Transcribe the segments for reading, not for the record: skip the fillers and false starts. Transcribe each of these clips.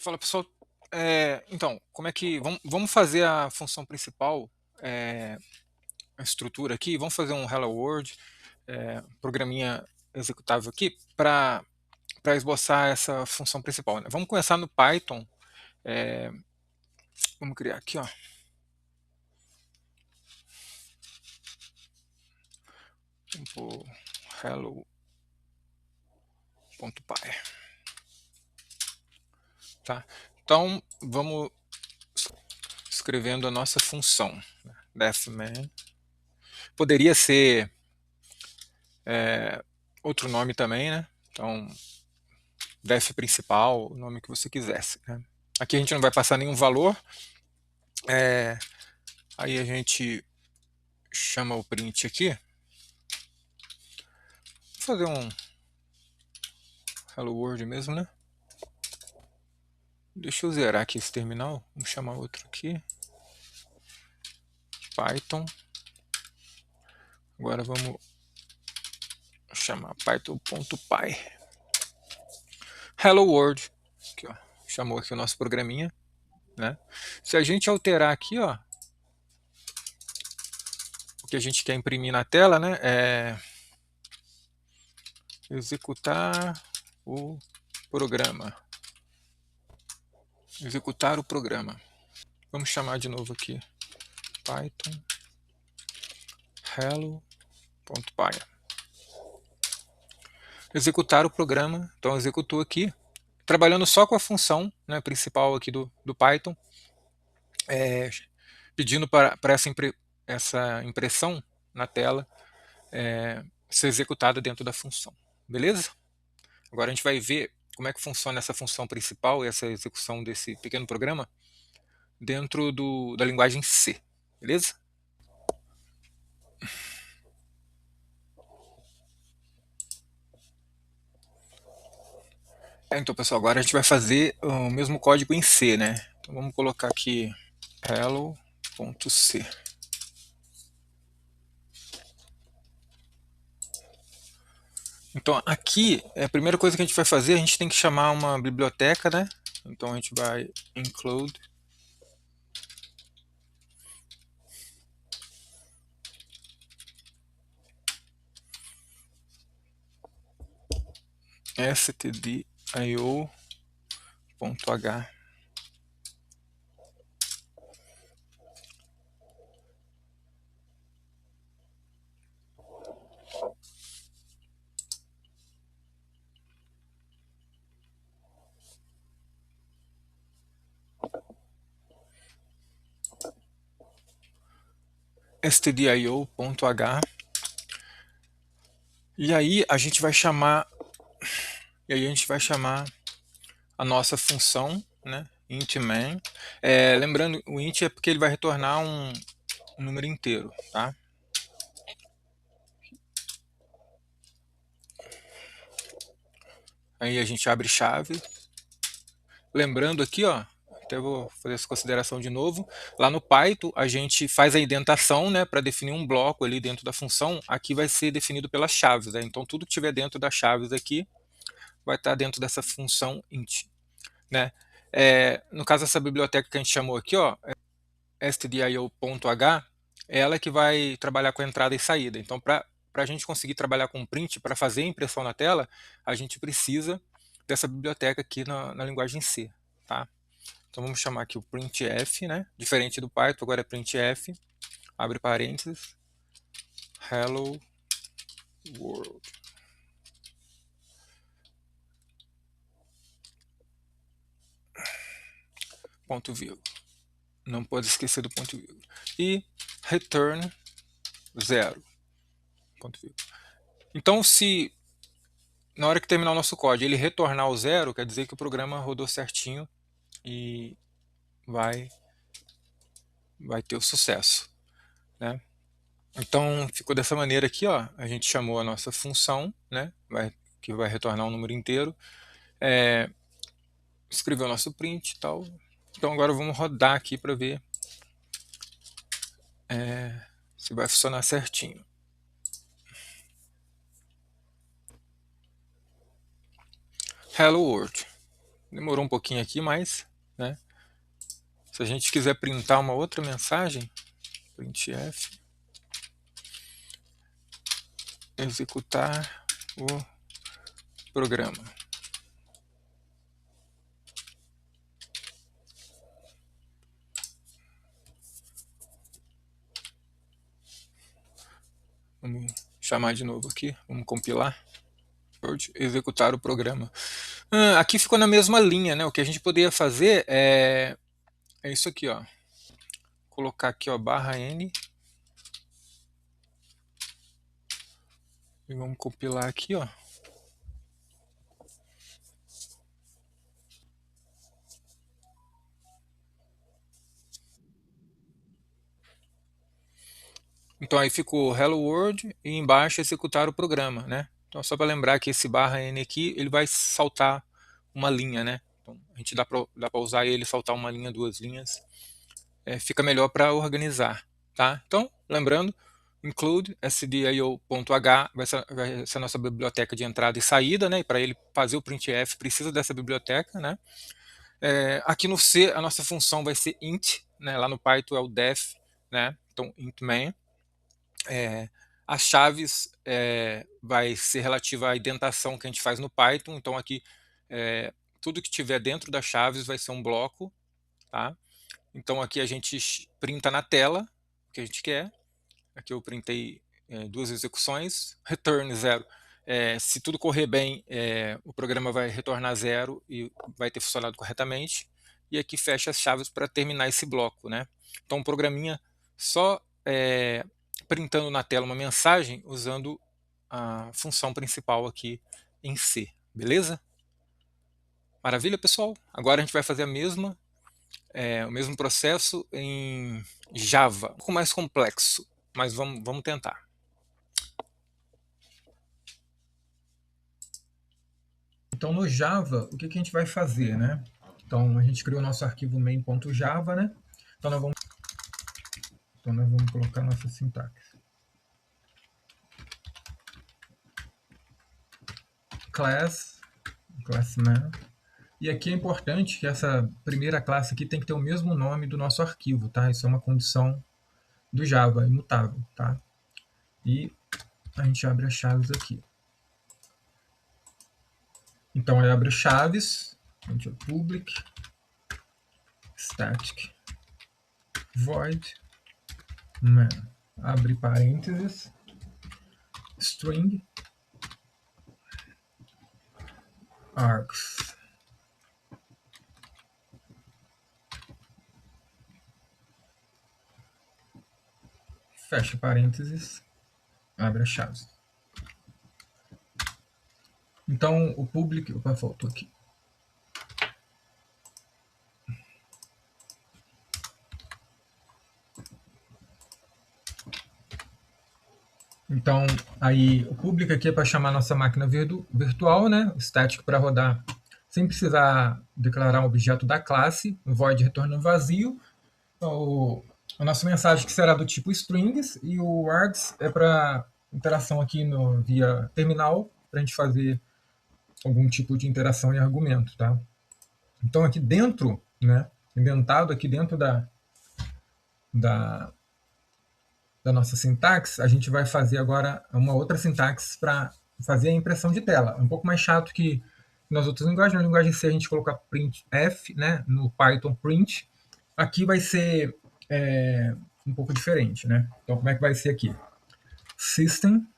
Fala pessoal, então, como é que vamos fazer a função principal, eh, a estrutura aqui, vamos fazer um Hello World, programinha executável aqui para esboçar essa função principal, né. Vamos começar no Python, eh, vamos criar aqui, ó, vamos pôr hello.py, tá. Então vamos escrevendo a nossa função, né, defman. Poderia ser, outro nome também, né, então def principal, o nome que você quisesse, né. Aqui a gente não vai passar nenhum valor, eh, aí a gente chama o print aqui, vou fazer um hello world mesmo, né. Deixa eu zerar aqui esse terminal, vamos chamar outro aqui, Python, agora vamos chamar python.py, hello world, aqui ó, chamou aqui o nosso programinha, né. Se a gente alterar aqui, ó, o que a gente quer imprimir na tela, né, é executar o programa. Executar o programa. Vamos chamar de novo aqui Python hello.py. Executar o programa, então executou aqui, trabalhando só com a função, né, principal aqui do Python, é, pedindo para essa impressão na tela ser executada dentro da função, beleza? Agora a gente vai ver como é que funciona essa função principal e essa execução desse pequeno programa dentro da linguagem C, beleza? Então pessoal, agora a gente vai fazer o mesmo código em C, né? Então vamos colocar aqui hello.c. Então aqui, a primeira coisa que a gente vai fazer, a gente tem que chamar uma biblioteca, né? Então a gente vai include stdio.h. stdio.h. E aí a gente vai chamar a nossa função, né? Int main. Lembrando, o int é porque ele vai retornar um número inteiro, tá? Aí a gente abre chave. Lembrando aqui, ó, até vou fazer essa consideração de novo. Lá no Python a gente faz a indentação, né, para definir um bloco ali dentro da função. Aqui vai ser definido pelas chaves, né? Então tudo que tiver dentro das chaves aqui vai estar dentro dessa função int, né? No caso essa biblioteca que a gente chamou aqui, ó, stdio.h, é ela que vai trabalhar com entrada e saída. Então para a gente conseguir trabalhar com print, para fazer a impressão na tela, a gente precisa dessa biblioteca aqui na linguagem C, tá? Então vamos chamar aqui o printf, né? Diferente do Python, agora é printf, abre parênteses, hello world. Ponto vírgula. Não pode esquecer do ponto vírgula. E return 0. Ponto vírgula. Então se na hora que terminar o nosso código ele retornar o 0, quer dizer que o programa rodou certinho e vai ter o sucesso, né? Então ficou dessa maneira aqui, ó. A gente chamou a nossa função, né? Que vai retornar um número inteiro. Escreveu o nosso print e tal. Então agora vamos rodar aqui para ver se vai funcionar certinho. Hello World. Demorou um pouquinho aqui, mas, né, se a gente quiser printar uma outra mensagem, printf, executar o programa. Vamos chamar de novo aqui, vamos compilar. Executar o programa. Aqui ficou na mesma linha, né? O que a gente poderia fazer é isso aqui, ó. Colocar aqui, ó, /n. E vamos compilar aqui, ó. Então aí ficou Hello World e embaixo executar o programa, né? Então só para lembrar que esse /n aqui, ele vai saltar uma linha, né? Então a gente dá para usar ele saltar uma linha, duas linhas. Fica melhor para organizar, tá? Então, lembrando, include stdio.h vai ser a nossa biblioteca de entrada e saída, né? E para ele fazer o printf precisa dessa biblioteca, né? Aqui no C a nossa função vai ser int, né? Lá no Python é o def, né? Então int main. As chaves vai ser relativa à indentação que a gente faz no Python. Então aqui tudo que tiver dentro das chaves vai ser um bloco, tá? Então aqui a gente printa na tela o que a gente quer. Aqui eu printei duas execuções. Return 0. Se tudo correr bem, o programa vai retornar 0 e vai ter funcionado corretamente. E aqui fecha as chaves para terminar esse bloco, né? Então um programinha só printando na tela uma mensagem usando a função principal aqui em C. Beleza? Maravilha, pessoal? Agora a gente vai fazer o mesmo processo em Java, um pouco mais complexo, mas vamos tentar. Então no Java, o que a gente vai fazer, né? Então a gente criou nosso arquivo main.java, né? Então nós vamos colocar nossa sintaxe. Classman. E aqui é importante que essa primeira classe aqui tem que ter o mesmo nome do nosso arquivo, tá? Isso é uma condição do Java, imutável, tá? E a gente abre as chaves aqui. Então eu abro chaves, a gente public static void man, abre parênteses, string args. Fecha parênteses, abre as chaves. Então o public, opa, faltou aqui. Então aí o public aqui é para chamar nossa máquina virtual, né? O static para rodar sem precisar declarar um objeto da classe, o void retorna vazio. A nossa mensagem que será do tipo strings e o args é para interação aqui via terminal, para a gente fazer algum tipo de interação e argumento, tá? Então aqui dentro, né, inventado aqui dentro da nossa sintaxe, a gente vai fazer agora uma outra sintaxe para fazer a impressão de tela. É um pouco mais chato que nas outras linguagens. Na linguagem C a gente coloca printf, né, no Python print. Aqui vai ser um pouco diferente, né? Então como é que vai ser aqui? System.out,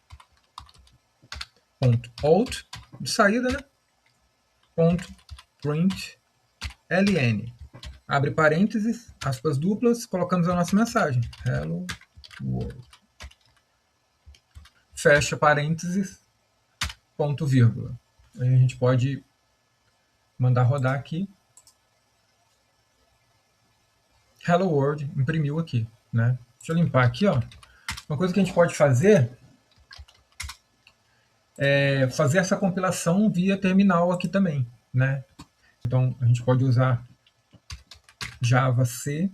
de saída, né? .println, abre parênteses, aspas duplas, colocamos a nossa mensagem. Hello World. Fecha parênteses, ponto vírgula. Aí a gente pode mandar rodar aqui. Hello World imprimiu aqui, né? Deixa eu limpar aqui, ó. Uma coisa que a gente pode fazer é fazer essa compilação via terminal aqui também, né? Então a gente pode usar Java C,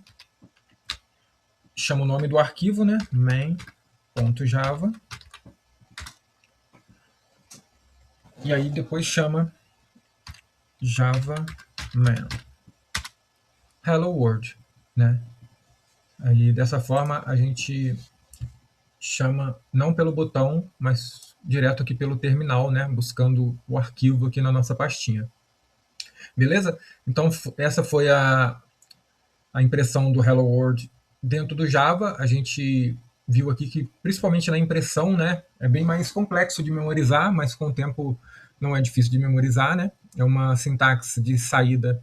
chama o nome do arquivo, né? main.java. E aí depois chama Java man, hello world, né? Aí dessa forma a gente chama não pelo botão, mas direto aqui pelo terminal, né? Buscando o arquivo aqui na nossa pastinha. Beleza? Então essa foi a impressão do Hello World dentro do Java. A gente viu aqui que principalmente na impressão, né? É bem mais complexo de memorizar, mas com o tempo não é difícil de memorizar, né? É uma sintaxe de saída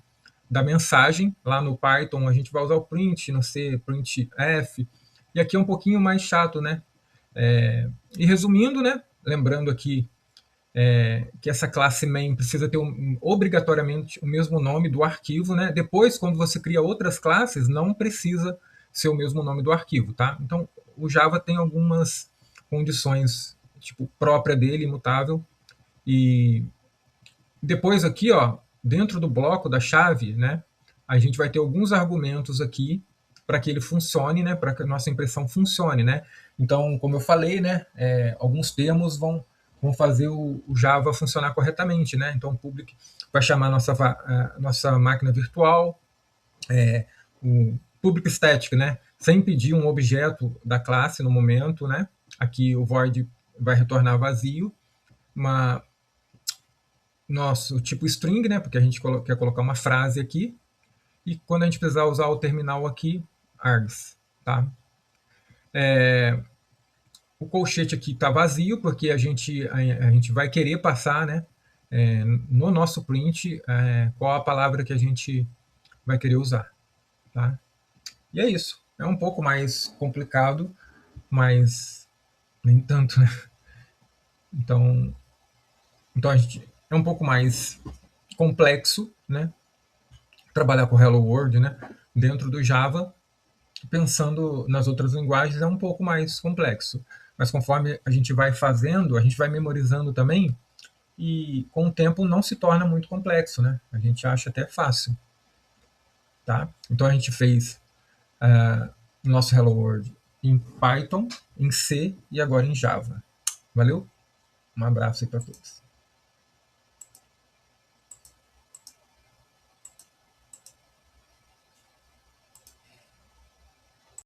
da mensagem. Lá no Python a gente vai usar o print, no C, printf. E aqui é um pouquinho mais chato, né? E resumindo, né? Lembrando aqui que essa classe main precisa ter obrigatoriamente o mesmo nome do arquivo, né? Depois, quando você cria outras classes, não precisa ser o mesmo nome do arquivo, tá? Então, o Java tem algumas condições tipo própria dele, imutável, e depois aqui, ó, dentro do bloco da chave, né, a gente vai ter alguns argumentos aqui para que ele funcione, né, para que a nossa impressão funcione, né. Então, como eu falei, né, alguns termos vão fazer o Java funcionar corretamente, né. Então, o public vai chamar a nossa máquina virtual, o public static, né, sem pedir um objeto da classe no momento, né. Aqui o void vai retornar vazio, uma nosso tipo string, né? Porque a gente quer colocar uma frase aqui. E quando a gente precisar usar o terminal aqui, args, tá? O colchete aqui está vazio, porque a gente vai querer passar, né? No nosso print, qual a palavra que a gente vai querer usar, tá? E é isso. É um pouco mais complicado, mas nem tanto, né? Então, então a gente é um pouco mais complexo, né? Trabalhar com Hello World, né? Dentro do Java, pensando nas outras linguagens, é um pouco mais complexo. Mas conforme a gente vai fazendo, a gente vai memorizando também, e com o tempo não se torna muito complexo, né? A gente acha até fácil, tá? Então a gente fez nosso Hello World em Python, em C e agora em Java. Valeu? Um abraço aí para todos.